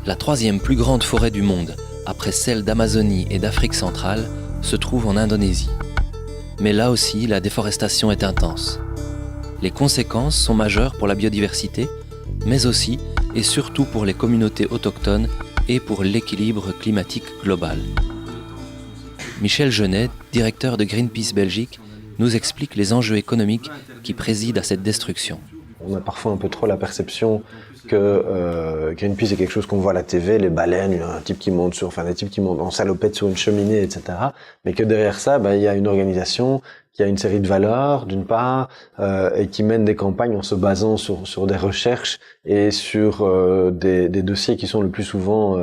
La troisième plus grande forêt du monde, après celle d'Amazonie et d'Afrique centrale, se trouve en Indonésie. Mais là aussi, la déforestation est intense. Les conséquences sont majeures pour la biodiversité, mais aussi et surtout pour les communautés autochtones et pour l'équilibre climatique global. Michel Genet, directeur de Greenpeace Belgique, nous explique les enjeux économiques qui président à cette destruction. On a parfois un peu trop la perception que Greenpeace est quelque chose qu'on voit à la TV, les baleines, un type qui monte des types qui montent en salopette sur une cheminée, etc. Mais que derrière ça, il y a une organisation qui a une série de valeurs, d'une part, et qui mène des campagnes en se basant sur des recherches et sur des dossiers qui sont le plus souvent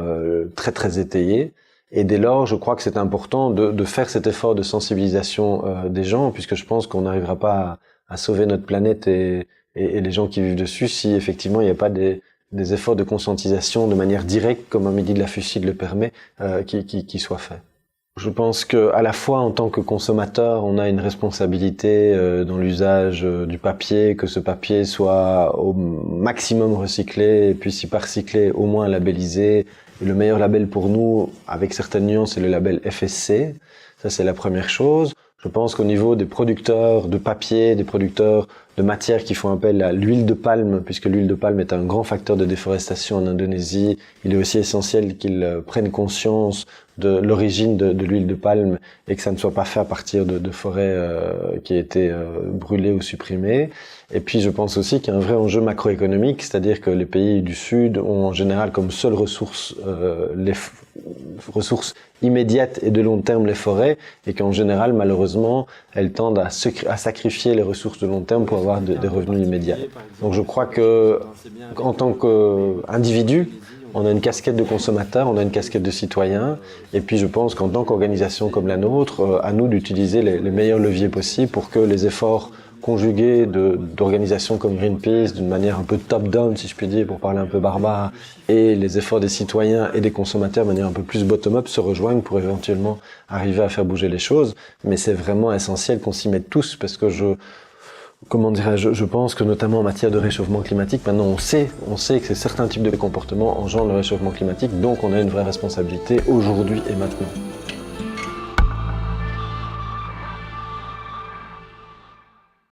très très étayés. Et dès lors, je crois que c'est important de faire cet effort de sensibilisation des gens, puisque je pense qu'on n'arrivera pas à sauver notre planète et les gens qui vivent dessus si effectivement il n'y a pas des efforts de conscientisation de manière directe, comme un Midi de la Fuchsie le permet, qui soient faits. Je pense que à la fois en tant que consommateur, on a une responsabilité dans l'usage du papier, que ce papier soit au maximum recyclé, et puis si pas recyclé, au moins labellisé. Et le meilleur label pour nous, avec certaines nuances, c'est le label FSC. Ça, c'est la première chose. Je pense qu'au niveau des producteurs de papier, des producteurs de matières qui font appel à l'huile de palme, puisque l'huile de palme est un grand facteur de déforestation en Indonésie, il est aussi essentiel qu'ils prennent conscience de l'origine de l'huile de palme et que ça ne soit pas fait à partir de forêts qui aient été brûlées ou supprimées. Et puis je pense aussi qu'il y a un vrai enjeu macroéconomique, c'est-à-dire que les pays du Sud ont en général comme seule ressource les ressources immédiates et de long terme les forêts, et qu'en général, malheureusement, elles tendent à sacrifier les ressources de long terme pour avoir des revenus immédiats. Donc je crois que en tant qu'individu, on a une casquette de consommateur, on a une casquette de citoyen, et puis je pense qu'en tant qu'organisation comme la nôtre, à nous d'utiliser les meilleurs leviers possibles pour que les efforts conjugués d'organisations comme Greenpeace, d'une manière un peu top-down, si je puis dire, pour parler un peu barbare, et les efforts des citoyens et des consommateurs de manière un peu plus bottom-up se rejoignent pour éventuellement arriver à faire bouger les choses. Mais c'est vraiment essentiel qu'on s'y mette tous, parce que je pense que notamment en matière de réchauffement climatique, maintenant on sait que c'est certains types de comportements engendrent le réchauffement climatique, donc on a une vraie responsabilité aujourd'hui et maintenant.